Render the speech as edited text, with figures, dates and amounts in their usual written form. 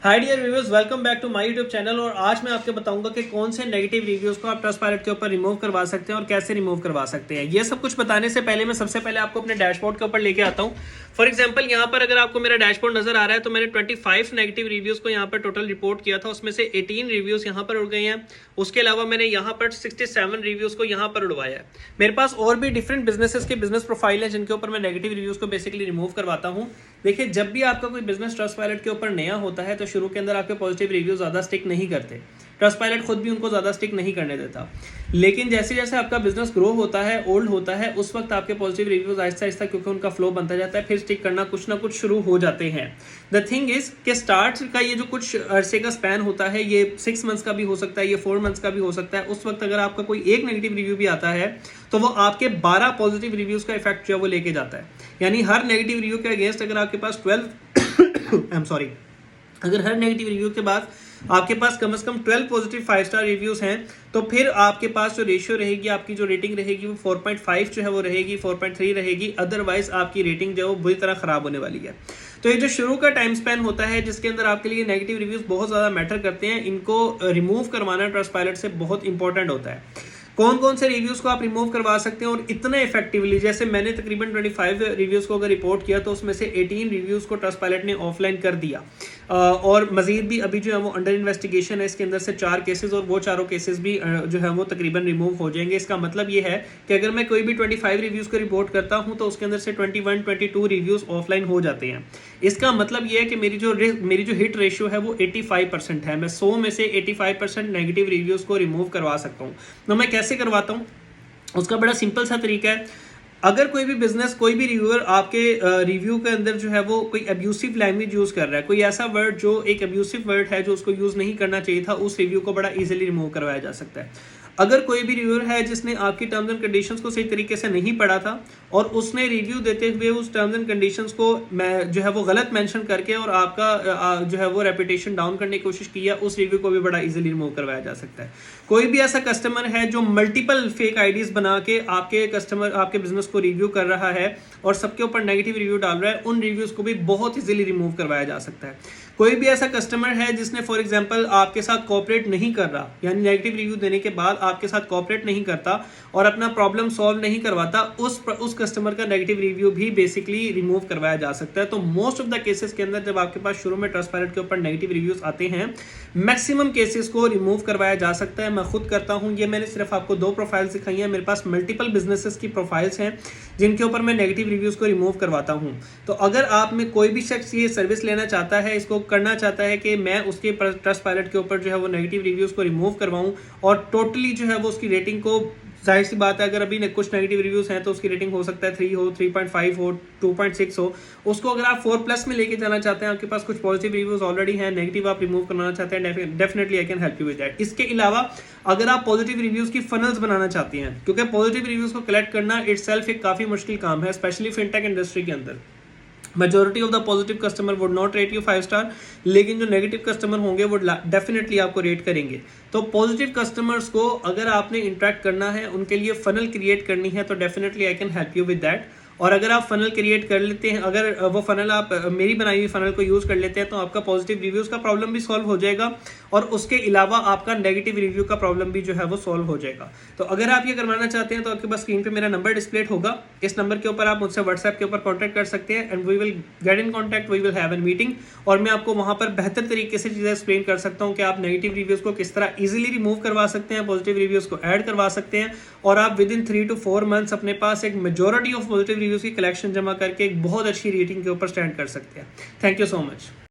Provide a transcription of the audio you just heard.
Hi dear viewers, welcome back to my YouTube channel. और आज मैं आपको बताऊंगा कि कौन से नेगेटिव रिव्यूज को आप ट्रस्टपायलट के ऊपर रिमूव करवा सकते हैं और कैसे रिमूव करवा सकते हैं। ये सब कुछ बताने से पहले मैं सबसे पहले आपको अपने डैशबोर्ड के ऊपर लेके आता हूं। फॉर एग्जांपल यहाँ पर अगर आपको मेरा डैशबोर्ड नजर आ रहा है तो मैंने 25 नेगेटिव रिव्यूज को यहाँ पर टोटल रिपोर्ट किया था, उसमें से 18 रिव्यूज यहाँ पर उड़ गए हैं। उसके अलावा मैंने यहाँ पर 67 रिव्यूज को यहाँ पर उड़वाया है। मेरे पास और भी डिफरेंट बिजनेसेस के बिजनेस प्रोफाइल है जिनके ऊपर मैं नेगेटिव रिव्यूज को बेसिकली रिमूव करवाता हूँ। देखिए, जब भी आपका कोई बिजनेस ट्रस्टपायलट के ऊपर नया होता है तो शुरू के अंदर आपके पॉजिटिव रिव्यू ज्यादा स्टिक नहीं करते, ट्रस्टपायलट खुद भी उनको ज्यादा स्टिक नहीं करने देता। लेकिन जैसे जैसे आपका बिजनेस ग्रो होता है, ओल्ड होता है, उस वक्त आपके पॉजिटिव रिव्यूज आहिस्ता आहिस्ता, क्योंकि उनका फ्लो बनता जाता है, फिर स्टिक करना कुछ ना कुछ शुरू हो जाते हैं। द थिंग इज कि स्टार्ट का ये जो कुछ अरसे का स्पैन होता है, ये 6 मंथ्स का भी हो सकता है, ये 4 मंथ्स का भी हो सकता है। उस वक्त अगर आपका कोई एक नेगेटिव रिव्यू भी आता है तो वो आपके 12 पॉजिटिव रिव्यूज का इफेक्ट जो है वो लेके जाता है। यानी हर नेगेटिव रिव्यू के अगेंस्ट अगर आपके पास 12 अगर हर नेगेटिव रिव्यू के बाद आपके पास कम से कम 12 पॉजिटिव 5 स्टार रिव्यूज हैं, तो फिर आपके पास जो रेशियो रहेगी, आपकी जो रेटिंग रहेगी वो 4.5 जो है वो रहेगी, 4.3 रहेगी। अदरवाइज आपकी रेटिंग जो है वो बुरी तरह खराब होने वाली है। तो ये जो शुरू का टाइम स्पैन होता है जिसके अंदर आपके लिए नेगेटिव रिव्यूज बहुत ज्यादा मैटर करते हैं, इनको रिमूव करवाना ट्रस्टपायलट से बहुत इंपॉर्टेंट होता है। कौन कौन से रिव्यूज को आप रिमूव करवा सकते हैं और इतने इफेक्टिवली, जैसे मैंने तकरीबन 25 रिव्यूज को अगर रिपोर्ट किया तो उसमें से 18 रिव्यूज को ट्रस्टपायलट ने ऑफलाइन कर दिया। और मजीद भी अभी जो है वो अंडर इन्वेस्टिगेशन है, इसके अंदर से 4 केसेस, और वो चारों केसेस भी जो है वो तकरीबन रिमूव हो जाएंगे। इसका मतलब ये है कि अगर मैं कोई भी 25 रिव्यूज को रिपोर्ट करता हूं तो उसके अंदर से 21-22 रिव्यूज ऑफलाइन हो जाते हैं। इसका मतलब ये है कि मेरी जो हिट रेशियो है वो 85% है। मैं 100 में से 85% नेगेटिव रिव्यूज को रिमूव करवा सकता हूँ। तो मैं कैसे करवाता हूँ, उसका बड़ा सिंपल सा तरीका है। अगर कोई भी बिजनेस, कोई भी रिव्यूअर आपके रिव्यू के अंदर जो है वो कोई अब्यूसिव लैंग्वेज यूज कर रहा है, कोई ऐसा वर्ड जो एक अब्यूसिव वर्ड है जो उसको यूज नहीं करना चाहिए था, उस रिव्यू को बड़ा इजीली रिमूव करवाया जा सकता है। अगर कोई भी रिव्यूअर है जिसने आपकी टर्म्स एंड कंडीशंस को सही तरीके से नहीं पढ़ा था और उसने रिव्यू देते हुए उस टर्म्स एंड कंडीशंस को जो है वो गलत मेंशन करके और आपका जो है वो रेपुटेशन डाउन करने की कोशिश की है, उस रिव्यू को भी बड़ा इजीली रिमूव करवाया जा सकता है। कोई भी ऐसा कस्टमर है जो मल्टीपल फेक आईडीज बना के आपके बिजनेस को रिव्यू कर रहा है और सबके ऊपर नेगेटिव रिव्यू डाल रहा है, उन रिव्यूज को भी बहुत इजीली रिमूव करवाया जा सकता है। कोई भी ऐसा कस्टमर है जिसने फॉर एग्जांपल आपके साथ कोऑपरेट नहीं कर रहा, यानी नेगेटिव रिव्यू देने के बाद आपके साथ कोऑपरेट नहीं करता और अपना प्रॉब्लम सॉल्व नहीं करवाता, उस कस्टमर का नेगेटिव रिव्यू भी बेसिकली रिमूव करवाया जा सकता है। तो मोस्ट ऑफ द केसेस के अंदर जब आपके पास शुरू में ट्रस्टपायलट के ऊपर नेगेटिव रिव्यूज आते हैं, मैक्सिमम केसेस को रिमूव करवाया जा सकता है। मैं खुद करता हूं। ये मैंने सिर्फ आपको 2 प्रोफाइल्स दिखाई हैं, मेरे पास मल्टीपल बिजनेसेस की प्रोफाइल्स हैं जिनके ऊपर मैं नेगेटिव रिव्यूज को रिमूव करवाता हूं। तो अगर आप में कोई भी शख्स ये सर्विस लेना चाहता है, इसको करना चाहता है कि मैं उसके ट्रस्टपायलट के ऊपर जो है वो नेगेटिव रिव्यूज को रिमूव करवाऊं और टोटली जो है वो उसकी रेटिंग को, जाहिर सी बात है अगर अभी कुछ नेगेटिव रिव्यूज हैं तो उसकी रेटिंग हो सकता है 3 हो, 3.5 हो, 2.6 हो, उसको अगर आप 4+ में लेके जाना चाहते हैं, आपके पास कुछ पॉजिटिव रिव्यूज ऑलरेडी हैं, नेगेटिव आप रिमूव करना चाहते हैं, definitely I can help you with that. इसके अलावा अगर आप पॉजिटिव रिव्यूज की फनल्स बनाना चाहते हैं, क्योंकि पॉजिटिव रिव्यूज को कलेक्ट करना इटसेल्फ एक काफी मुश्किल काम है, स्पेशली फिनटेक इंडस्ट्री के अंदर। Majority of the positive customer would not rate you 5 star, लेकिन जो नेगेटिव कस्टमर होंगे वो डेफिनेटली आपको रेट करेंगे। तो पॉजिटिव कस्टमर्स को अगर आपने इंटरेक्ट करना है, उनके लिए फनल क्रिएट करनी है, तो definitely I can help you with that. और अगर आप फनल क्रिएट कर लेते हैं, अगर वो फनल आप मेरी बनाई हुई फनल को यूज कर लेते हैं, तो आपका पॉजिटिव रिव्यूज का प्रॉब्लम भी सॉल्व हो जाएगा और उसके अलावा आपका नेगेटिव रिव्यू का प्रॉब्लम भी जो है वो सॉल्व हो जाएगा। तो अगर आप ये करवाना चाहते हैं तो आपके पास स्क्रीन पे मेरा नंबर डिस्प्ले होगा, इस नंबर के ऊपर आप मुझसे व्हाट्सएप के ऊपर कॉन्टैक्ट कर सकते हैं and we will get in contact, we will have an meeting, और मैं आपको वहां पर बेहतर तरीके से चीजें एक्सप्लेन कर सकता हूं कि आप नेगेटिव रिव्यूज को किस तरह इजीली रिमूव करवा सकते हैं, पॉजिटिव रिव्यूज को ऐड करवा सकते हैं और आप विद इन 3 to 4 मंथ्स अपने पास एक मेजॉरिटी ऑफ पॉजिटिव रिव्यूज की कलेक्शन जमा करके एक बहुत अच्छी रेटिंग के ऊपर स्टैंड कर सकते हैं। Thank you so much.